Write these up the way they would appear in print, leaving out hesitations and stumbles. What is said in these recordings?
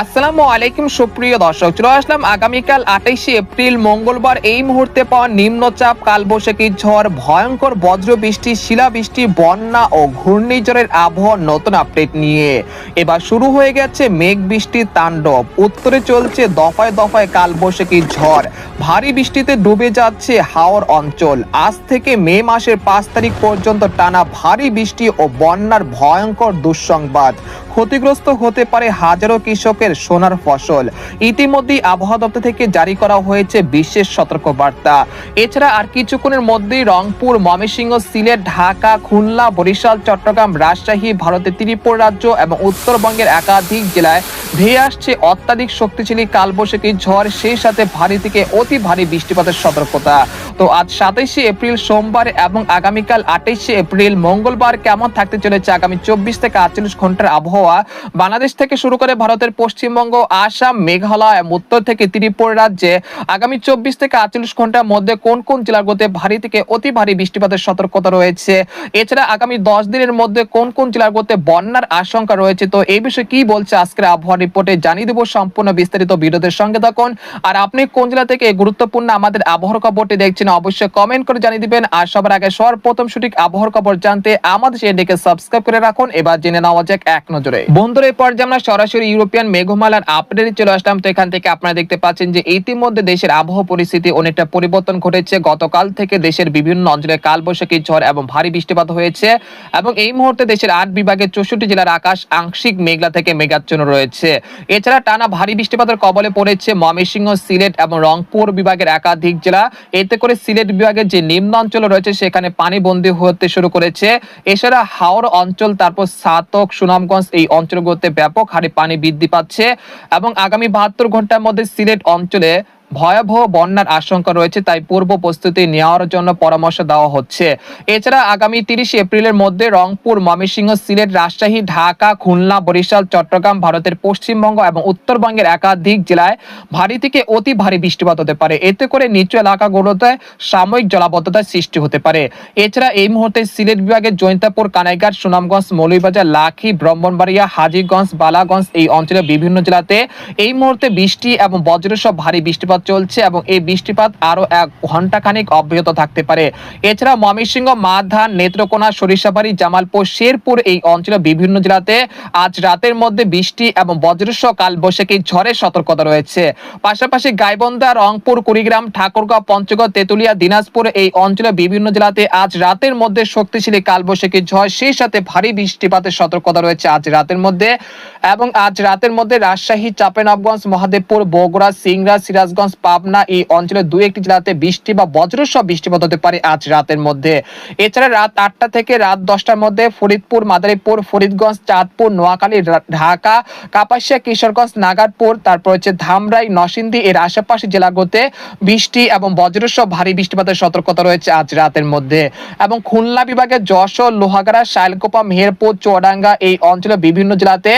আসসালামু আলাইকুম সুপ্রিয় দর্শক, চলে আসলাম আগামীকাল 28শে এপ্রিল মঙ্গলবার এই মুহূর্তে পাওয়া নিম্নচাপ, কালবৈশাখী ঝড়, ভয়ঙ্কর বজ্রবৃষ্টি, শিলাবৃষ্টি, বন্যা ও ঘূর্ণিঝড়ের আবহাওয়ার নতুন আপডেট নিয়ে। এবার শুরু হয়ে গেছে মেঘ বৃষ্টির তাণ্ডব। উত্তরে চলছে দফায় দফায় কালবৈশাখী ঝড়, ভারী বৃষ্টিতে ডুবে যাচ্ছে হাওর অঞ্চল। আজ থেকে মে মাসের 5 তারিখ পর্যন্ত টানা ভারী বৃষ্টি ও বন্যার ভয়ঙ্কর দুঃসংবাদ। ক্ষতিগ্রস্ত হতে পারে হাজারো কৃষকের সোনার ফসল। ইতিমধ্যেই আবহাওয়া দপ্তর থেকে জারি করা হয়েছে বিশেষ সতর্কবার্তা। এছাড়া আর কিছুক্ষণের মধ্যেই রংপুর, ময়মনসিংহ, সিলেট, ঢাকা, খুলনা, বরিশাল, চট্টগ্রাম, রাজশাহী, ভারতের ত্রিপুরা রাজ্য এবং উত্তরবঙ্গের একাধিক জেলায় ধেয়ে আসছে অত্যাধিক শক্তিশালী কালবৈশাখী ঝড়, সেই সাথে ভারী থেকে অতি ভারী বৃষ্টিপাতের সতর্কতা। তো আজ 27শে এপ্রিল সোমবার এবং আগামীকাল 28শে এপ্রিল মঙ্গলবার কেমন থাকতে চলেছে আগামী 24 থেকে 48 ঘন্টার আবহাওয়া বাংলাদেশ থেকে শুরু করে ভারতের পশ্চিমবঙ্গ, আসাম, মেঘালয় এবং উত্তর থেকে ত্রিপুরা রাজ্যে আগামী 24 থেকে 48 ঘন্টার মধ্যে কোন কোন জেলাগুলোতে ভারী থেকে অতি ভারী বৃষ্টিপাতের সতর্কতা রয়েছে। এছাড়া আগামী 10 দিনের মধ্যে কোন কোন জেলাগুলোতে বন্যার আশঙ্কা রয়েছে। তো এই বিষয়ে কি বলছে আজকের আবহাওয়া রিপোর্টে জানিয়ে দেব সম্পূর্ণ বিস্তারিত। ভিডিওদের সঙ্গে থাকুন। আর আপনি কোন জেলা থেকে গুরুত্বপূর্ণ আমাদের আবহাওয়ার খবরটি দেখছেন অবশ্যই কমেন্ট করে জানিয়ে দিবেন। আর সবার আগে সর্বপ্রথম সঠিক আবহাওয়ার খবর জানতে আমাদের চ্যানেলটিকে সাবস্ক্রাইব করে রাখুন। এবার জেনে নেওয়া যাক এক নজরে। বন্ধুরা, এই পর্যায়ে আমরা সরাসরি ইউরোপিয়ান মেঘমালার আপডেটে চলে আসলাম। তো এখান থেকে আপনারা দেখতে পাচ্ছেন যে ইতিমধ্যে দেশের আবহাওয়া পরিস্থিতি অনেকটা পরিবর্তন ঘটেছে। গতকাল থেকে দেশের বিভিন্ন অঞ্চলে কালবৈশাখী ঝড় এবং ভারী বৃষ্টিপাত হয়েছে এবং এই মুহূর্তে দেশের 8 বিভাগের 64 জেলার আকাশ আংশিক মেঘলা থেকে মেঘাচ্ছন্ন রয়েছে। এছাড়া টানা ভারী বৃষ্টিপাতের কবলে পড়েছে ময়মনসিংহ, সিলেট এবং রংপুর বিভাগের একাধিক জেলা। এতে করে সিলেট বিভাগের যে নিম্ন অঞ্চল রয়েছে সেখানে পানিবন্দী হতে শুরু করেছে। এছাড়া হাওর অঞ্চল, তারপর সাতক, সুনামগঞ্জ এই অঞ্চলগুলোতে ব্যাপক হারে পানি বৃদ্ধি পাচ্ছে এবং আগামী 72 ঘন্টার মধ্যে সিলেট অঞ্চলে ভয়াবহ বন্যার আশঙ্কা রয়েছে, তাই পূর্ব প্রস্তুতি নেওয়ার জন্য পরামর্শ দেওয়া হচ্ছে। এছাড়া আগামী 30 এপ্রিলের মধ্যে রংপুর, ময়মনসিংহ, সিলেট, রাজশাহী, ঢাকা, খুলনা, বরিশাল, চট্টগ্রাম, ভারতের পশ্চিমবঙ্গ এবং উত্তরবঙ্গের একাধিক জেলায় ভারী থেকে অতি ভারী বৃষ্টিপাত হতে পারে। এতে করে নিচু এলাকাগুলোতে সাময়িক জলাবদ্ধতার সৃষ্টি হতে পারে। এছাড়া এই মুহূর্তে সিলেট বিভাগের জৈন্তাপুর, কানাইঘাট, সুনামগঞ্জ, মৌলভীবাজার, লাখি, ব্রাহ্মণবাড়িয়া, হাজীগঞ্জ, বালাগঞ্জ এই অঞ্চলের বিভিন্ন জেলাতে এই মুহূর্তে বৃষ্টি এবং বজ্রসহ ভারী বৃষ্টিপাত চলছে এবং এই বৃষ্টিপাত আরো 1 ঘন্টা খানিক অব্যাহত থাকতে পারে। এছাড়া ময়মনসিংহ, মাধান, নেত্রকোনা, সরিষাবাড়ি, জামালপুর, শেরপুর এই অঞ্চলের বিভিন্ন জেলাতে আজ রাতের মধ্যে বৃষ্টি এবং বজ্রসহ কালবৈশাখী ঝড়ের সতর্কতা রয়েছে। পাশাপাশি গাইবান্ধা, রংপুর, কুড়িগ্রাম, ঠাকুরগাঁও, পঞ্চগড়, তেতুলিয়া, দিনাজপুর এই অঞ্চলের বিভিন্ন জেলাতে আজ রাতের মধ্যে শক্তিশালী কালবৈশাখী ঝড়, সেই সাথে ভারী বৃষ্টিপাতের সতর্কতা রয়েছে আজ রাতের মধ্যে। এবং আজ রাতের মধ্যে রাজশাহী, চাঁপাইনবাবগঞ্জ, মহাদেবপুর, বগুড়া, সিংড়া, সিরাজগঞ্জ, পাবনা এই অঞ্চলের 2-1টি জেলাতে বৃষ্টি বা বজ্রসহ বৃষ্টিপাত হতে পারে আজ রাতের মধ্যে। এছাড়া রাত 8টা থেকে রাত 10টার মধ্যে ফরিদপুর, মাদারীপুর, ফরিদগঞ্জ, চাঁদপুর, নোয়াখালী, ঢাকা, কাপাসিয়া, কিশোরগঞ্জ, নাগারপুর, তারপর হচ্ছে ধামরাই, নরসিংদী এর আশেপাশে জেলাগুলোতে বৃষ্টি এবং বজ্রসহ ভারী বৃষ্টিপাতের সতর্কতা রয়েছে আজ রাতের মধ্যে। এবং খুলনা বিভাগের যশোর, লোহাগাড়া, শাইলকোপা, মেহেরপুর, চুয়াডাঙ্গা এই অঞ্চলের বিভিন্ন জেলাতে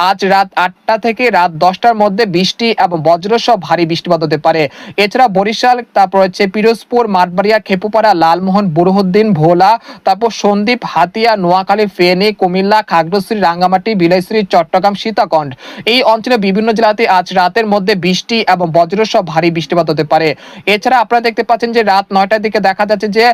আজ রাত 8টা থেকে রাত 10টার মধ্যে বৃষ্টি এবং বজ্রসহ ভারী বৃষ্টিপাত হতে পারে। এছাড়া বরিশাল, তারপর হচ্ছে পিরোজপুর, মাঠবাড়িয়া, খেপুপাড়া, লালমোহন, বুরহুদ্দিন, ভোলা, তারপর সন্দ্বীপ, হাতিয়া, নোয়াখালী, ফেনী, কুমিল্লা, খাগড়াছড়ি, রাঙ্গামাটি, বিলাইছড়ি, চট্টগ্রাম, সীতাকুণ্ড এই অঞ্চলের বিভিন্ন জেলাতে আজ রাতের মধ্যে বৃষ্টি এবং বজ্রসহ ভারী বৃষ্টিপাত হতে পারে। এছাড়া আপনারা দেখতে পাচ্ছেন যে রাত 9টার দিকে দেখা যাচ্ছে যে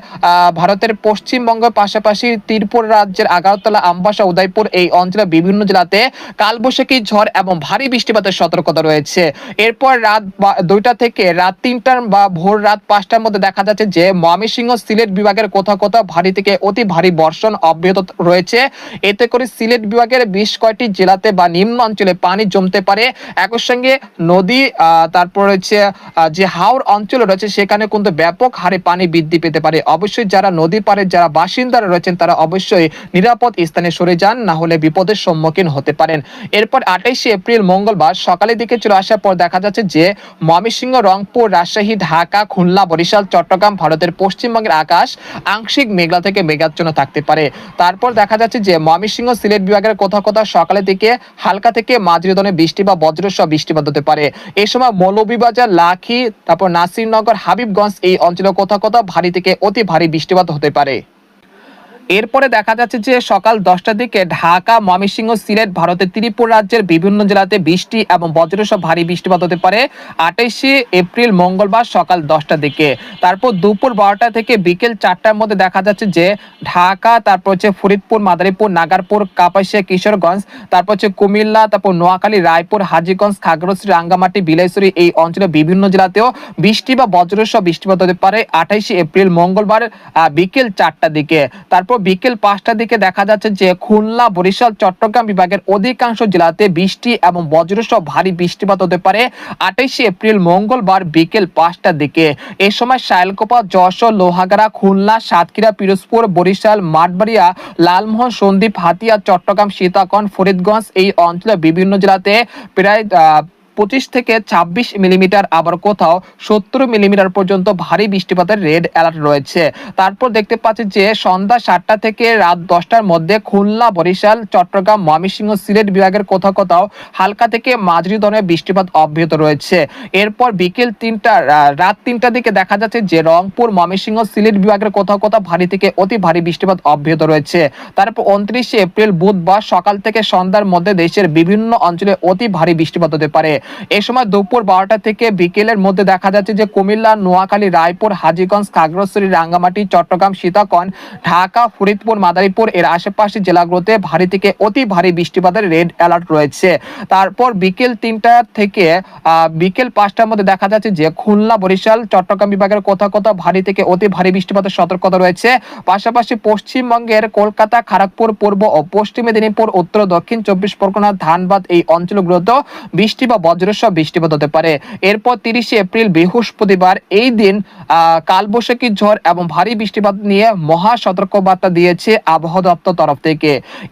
ভারতের পশ্চিমবঙ্গের পাশাপাশি ত্রিপুরা রাজ্যের আগারতলা, আমবাসা, উদয়পুর এই অঞ্চলের বিভিন্ন জেলাতে কালবৈশাখী ঝড় এবং ভারী বৃষ্টিপাতের সতর্কতা রয়েছে। এরপর রাত 2টা থেকে রাত 3টার বা ভোর রাত 5টার মধ্যে দেখা যাচ্ছে যে ময়মনসিংহ, সিলেট বিভাগের কোথাও কোথাও ভারী থেকে অতি ভারী বর্ষণ অব্যাহত রয়েছে। এতে করে সিলেট বিভাগের বেশ কয়েকটি জেলাতে বা নিম্ন অঞ্চলে পানি জমতে পারে। একই সঙ্গে নদী, তারপর হচ্ছে যে হাওর অঞ্চল রয়েছে সেখানে কিন্তু ব্যাপক হারে পানি বৃদ্ধি পেতে পারে। অবশ্যই যারা নদী পাড়ে যারা বাসিন্দারা রয়েছেন তারা অবশ্যই নিরাপদ স্থানে সরে যান, না হলে বিপদের সম্মুখীন হতে পারেন। এরপর 28শে এপ্রিল মঙ্গলবার সকালের দিকে চলে আসার পর দেখা যাচ্ছে যে ময়মনসিংহ, রংপুর, রাজশাহী, ঢাকা, খুলনা, বরিশাল, চট্টগ্রাম, ভারতের পশ্চিমবঙ্গের আকাশ আংশিক মেঘলা থেকে মেঘাচ্ছন্ন থাকতে পারে। তারপর দেখা যাচ্ছে যে ময়মনসিংহ, সিলেট বিভাগের কোথাও কোথাও সকালের দিকে হালকা থেকে মাঝারি ধরনের বৃষ্টি বা বজ্রসহ বৃষ্টিপাত হতে পারে। এই সময় মৌলভীবাজার, লাখি, তারপর নাসিরনগর, হাবিবগঞ্জ এই অঞ্চলে কোথাও কোথাও ভারী থেকে অতি ভারী বৃষ্টিপাত হতে পারে। এরপরে দেখা যাচ্ছে যে সকাল 10টার দিকে ঢাকা, ময়মনসিংহ, সিলেট, ভারতের ত্রিপুরা রাজ্যের বিভিন্ন জেলাতে বৃষ্টি এবং বজ্রসহ ভারী বৃষ্টিপাত হতে পারে 28শে এপ্রিল মঙ্গলবার সকাল 10টার দিকে। তারপর দুপুর 12টা থেকে বিকেল 4টার মধ্যে দেখা যাচ্ছে যে ঢাকা, তারপর হচ্ছে ফরিদপুর, মাদারীপুর, নাগারপুর, কাপাসিয়া, কিশোরগঞ্জ, তারপর হচ্ছে কুমিল্লা, তারপর নোয়াখালী, রায়পুর, হাজীগঞ্জ, খাগড়াছড়ি, রাঙ্গামাটি, বিলাইছড়ি এই অঞ্চলের বিভিন্ন জেলাতেও বৃষ্টি বা বজ্রসহ বৃষ্টিপাত হতে পারে 28শে এপ্রিল মঙ্গলবার বিকেল 4টার দিকে। তারপর বিকেল 5টার দিকে দেখা যাচ্ছে যে খুলনা, বরিশাল, চট্টগ্রাম বিভাগের অধিকাংশ জেলাতে বৃষ্টি এবং বজ্রসহ ভারী বৃষ্টিপাত হতে পারে 28শে এপ্রিল মঙ্গলবার বিকেল 5টার দিকে। এই সময় শায়লকোপা, যশোর, লোহাগাড়া, খুলনা, সাতক্ষীরা, পিরোজপুর, বরিশাল, মাঠবাড়িয়া, লালমোহন, সন্দ্বীপ, হাতিয়া, চট্টগ্রাম, সীতাকুণ্ড, ফরিদগঞ্জ এই অঞ্চলের বিভিন্ন জেলাতে প্রায় 25 থেকে 26 মিলিমিটার, আবার কোথাও 70 মিলিমিটার পর্যন্ত ভারী বৃষ্টিপাতের রেড অ্যালার্ট রয়েছে। তারপর দেখতে পাচ্ছি যে সন্ধ্যা 7টা থেকে রাত 10টার মধ্যে খুলনা, বরিশাল, চট্টগ্রাম, ময়মনসিংহ, সিলেট বিভাগের কোথাও কোথাও হালকা থেকে মাঝারি ধরনের বৃষ্টিপাত অব্যাহত রয়েছে। এরপর বিকেল 3টা রাত 3টার দিকে দেখা যাচ্ছে যে রংপুর, ময়মনসিংহ, সিলেট বিভাগের কোথাও কোথাও ভারী থেকে অতি ভারী বৃষ্টিপাত অব্যাহত রয়েছে। তারপর 29শে এপ্রিল বুধবার সকাল থেকে সন্ধ্যার মধ্যে দেশের বিভিন্ন অঞ্চলে অতি ভারী বৃষ্টিপাত হতে পারে। এই সময় দুপুর 12টা থেকে বিকেলের মধ্যে দেখা যাচ্ছে যে কুমিল্লা, নোয়াখালী, রায়পুর, হাজীগঞ্জ, খাগড়াছড়ি, রাঙ্গামাটি, চট্টগ্রাম, সীতাকুণ্ড, ঢাকা, ফরিদপুর, মাদারীপুর এর আশেপাশে জেলাগুলোতে ভারী থেকে অতি ভারী বৃষ্টিপাতের রেড অ্যালার্ট রয়েছে। তারপর বিকেল 3টা থেকে বিকেল 5টার মধ্যে দেখা যাচ্ছে যে খুলনা, বরিশাল, চট্টগ্রাম বিভাগের কোথাও কোথাও ভারী থেকে অতি ভারী বৃষ্টিপাতের সতর্কতা রয়েছে। পাশাপাশি পশ্চিমবঙ্গের কলকাতা, খড়গপুর, পূর্ব ও পশ্চিম মেদিনীপুর, উত্তর দক্ষিণ 24 পরগনা, ধানবাদ এই অঞ্চলগুলোতেও বৃষ্টি বা বজ্রসহ বৃষ্টিপাত হতে পারে। এরপর 30শে এপ্রিল বৃহস্পতিবার এই দিন কালবৈশাখী ঝড় এবং ভারী বৃষ্টিপাত নিয়ে মহা সতর্কবার্তা দিয়েছে আবহাওয়া দপ্তর তরফ থেকে।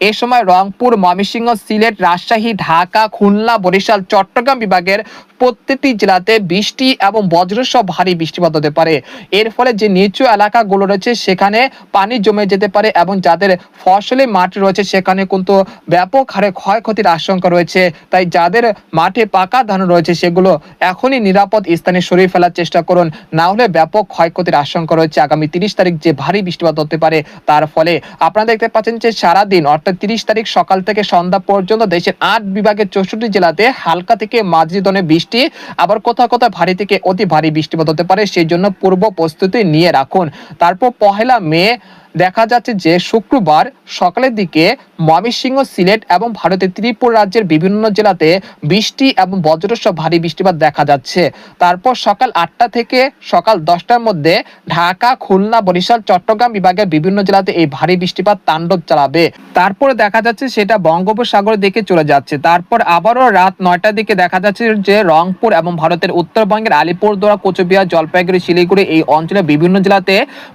এই সময় রংপুর, ময়মনসিংহ, সিলেট, রাজশাহী, ঢাকা, খুলনা, বরিশাল, চট্টগ্রাম বিভাগের প্রত্যেকটি জেলাতে বৃষ্টি এবং বজ্রসহ ভারী বৃষ্টিপাত হতে পারে। এর ফলে যে নিচু এলাকাগুলো রয়েছে সেখানে পানি জমে যেতে পারে এবং যাদের ফসলি মাঠ রয়েছে সেখানে কিন্তু ব্যাপক হারে ক্ষয়ক্ষতির আশঙ্কা রয়েছে। তাই যাদের মাঠে পাকা ধান রয়েছে সেগুলো এখনই নিরাপদ স্থানে সরিয়ে ফেলার চেষ্টা করুন, না হলে ব্যাপক ক্ষয়ক্ষতির আশঙ্কা রয়েছে। আগামী 30 তারিখ যে ভারী বৃষ্টিপাত হতে পারে তার ফলে আপনারা দেখতে পাচ্ছেন যে সারাদিন অর্থাৎ 30 তারিখ সকাল থেকে সন্ধ্যা পর্যন্ত দেশের 8 বিভাগের 64 জেলাতে হালকা থেকে মাঝারি ধরনের বৃষ্টি, আবার কোথাও কোথাও ভারী থেকে অতি ভারী বৃষ্টিপাত হতে পারে, সেই জন্য পূর্ব প্রস্তুতি নিয়ে রাখুন। তারপর 1 মে দেখা যাচ্ছে যে শুক্রবার সকালের দিকে ময়মনসিংহ, সিলেট এবং ভারতের ত্রিপুরা রাজ্যের বিভিন্ন জেলাতে বৃষ্টি এবং বজ্রসহ ভারী বৃষ্টিপাত দেখা যাচ্ছে। তারপর সকাল 8টা থেকে সকাল 10টার মধ্যে ঢাকা, খুলনা, বরিশাল, চট্টগ্রাম বিভাগের বিভিন্ন জেলাতে এই ভারী বৃষ্টিপাত তাণ্ডব চালাবে। তারপরে দেখা যাচ্ছে সেটা বঙ্গোপসাগরের দিকে চলে যাচ্ছে। তারপর আবারও রাত 9টার দিকে দেখা যাচ্ছে যে রংপুর এবং ভারতের উত্তরবঙ্গের আলিপুরদুয়ার, কোচবিহার, জলপাইগুড়ি, শিলিগুড়ি এই অঞ্চলের বিভিন্ন জেলাতে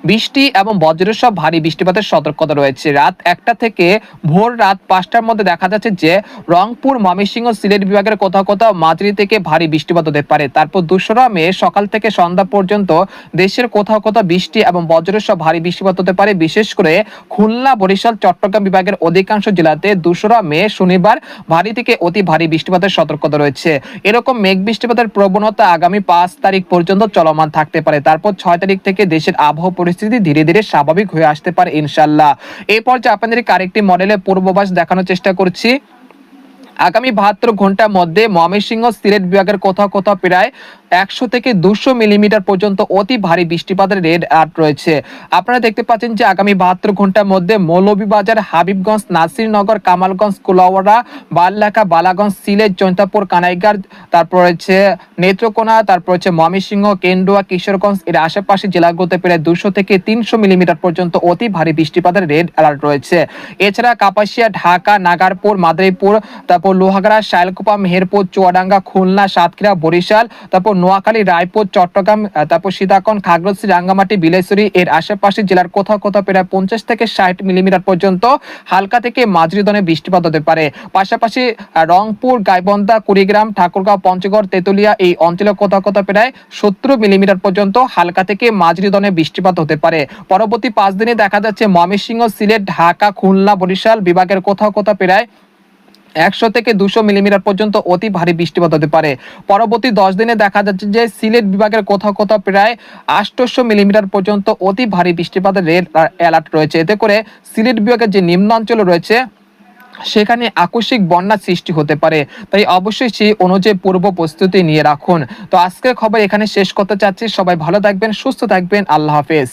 বৃষ্টি এবং বজ্রসহ ভারী বৃষ্টিপাতের সতর্কতা রয়েছে। রাত 1টা থেকে ভোর রাত 5টার মধ্যে দেখা যাচ্ছে যে রংপুর, ময়মনসিংহ, সিলেট বিভাগের কোথাও কোথাও মাঝারি থেকে ভারী বৃষ্টিপাত হতে পারে। তারপর 2রা মে সকাল থেকে সন্ধ্যা পর্যন্ত দেশের কোথাও কোথাও বৃষ্টি এবং বজ্রসহ ভারী বৃষ্টিপাত হতে পারে। বিশেষ করে খুলনা, বরিশাল, চট্টগ্রাম বিভাগের অধিকাংশ জেলাতে 2রা মে শনিবার ভারী থেকে অতি ভারী বৃষ্টিপাতের সতর্কতা রয়েছে। এরকম মেঘ বৃষ্টিপাতের প্রবণতা আগামী 5 তারিখ পর্যন্ত চলমান থাকতে পারে। তারপর 6 তারিখ থেকে দেশের আবহাওয়া পরিস্থিতি ধীরে ধীরে স্বাভাবিক হয়ে আসতে পারে ইনশাআল্লাহ। এই পর্যায়ে আপনাদেরকে আরেকটি মডেলের পূর্বাভাস দেখানোর চেষ্টা করছি। আগামী 72 ঘন্টার মধ্যে ময়মনসিংহ, সিলেট বিভাগের কোথাও কোথাও প্রায় 100 থেকে 200 মিলিমিটার পর্যন্ত অতি ভারী বৃষ্টিপাতের রেড অ্যালার্ট রয়েছে। আপনারা দেখতে পাচ্ছেন যে আগামী 72 ঘন্টার মধ্যে মৌলভীবাজার, হাবিবগঞ্জ, নাসিরনগর, কামালগঞ্জ, কুলাউড়া, বারলেখা, বালাগঞ্জ, সিলেট, জৈন্তাপুর, কানাইঘাট, তারপর হচ্ছে নেত্রকোনা, তারপর হচ্ছে ময়মনসিংহ, কেন্দুয়া, কিশোরগঞ্জ এর আশেপাশে জেলাগুলোতে প্রায় 200 থেকে 300 মিলিমিটার পর্যন্ত অতি ভারী বৃষ্টিপাতের রেড অ্যালার্ট রয়েছে। এছাড়া কাপাসিয়া, ঢাকা, নাগারপুর, মাদারীপুর, তারপর লোহাগাড়া, শায়লকোপা, মেহেরপুর, চুয়াডাঙ্গা, খুলনা, সাতক্ষীরা, বরিশাল, তারপর নোয়াখালী, রায়পুর, চট্টগ্রাম, তারপর সীতাকুণ্ড, খাগড়াছড়ি, রাঙ্গামাটি, বিলাইছড়ি এর আশেপাশে জেলার কোথাও কোথাও প্রায় 50 থেকে 60 মিলিমিটার পর্যন্ত হালকা থেকে মাঝারি ধরনের বৃষ্টিপাত হতে পারে। পাশাপাশি রংপুর, গাইবান্ধা, কুড়িগ্রাম, ঠাকুরগাঁও, পঞ্চগড়, তেতুলিয়া এই অঞ্চলে কোথাও কোথাও প্রায় 70 মিলিমিটার পর্যন্ত হালকা থেকে মাঝারি ধরনের বৃষ্টিপাত হতে পারে। পরবর্তী 5 দিনে দেখা যাচ্ছে ময়মনসিংহ, সিলেট, ঢাকা, খুলনা, বরিশাল বিভাগের কোথাও কোথাও প্রায় 100 থেকে 200 মিলিমিটার পর্যন্ত অতি ভারী বৃষ্টিপাত হতে পারে। পরবর্তী 10 দিনে দেখা যাচ্ছে যে সিলেট বিভাগের কোথাও কোথাও প্রায় 800 মিলিমিটার পর্যন্ত অতি ভারী বৃষ্টিপাতের রেড অ্যালার্ট রয়েছে। এতে করে সিলেট বিভাগের যে নিম্নাঞ্চল রয়েছে সেখানে আকস্মিক বন্যার সৃষ্টি হতে পারে। তাই অবশ্যই সেই অনুযায়ী পূর্ব প্রস্তুতি নিয়ে রাখুন। তো আজকের খবর এখানে শেষ করতে চাচ্ছি। সবাই ভালো থাকবেন, সুস্থ থাকবেন। আল্লাহ হাফেজ।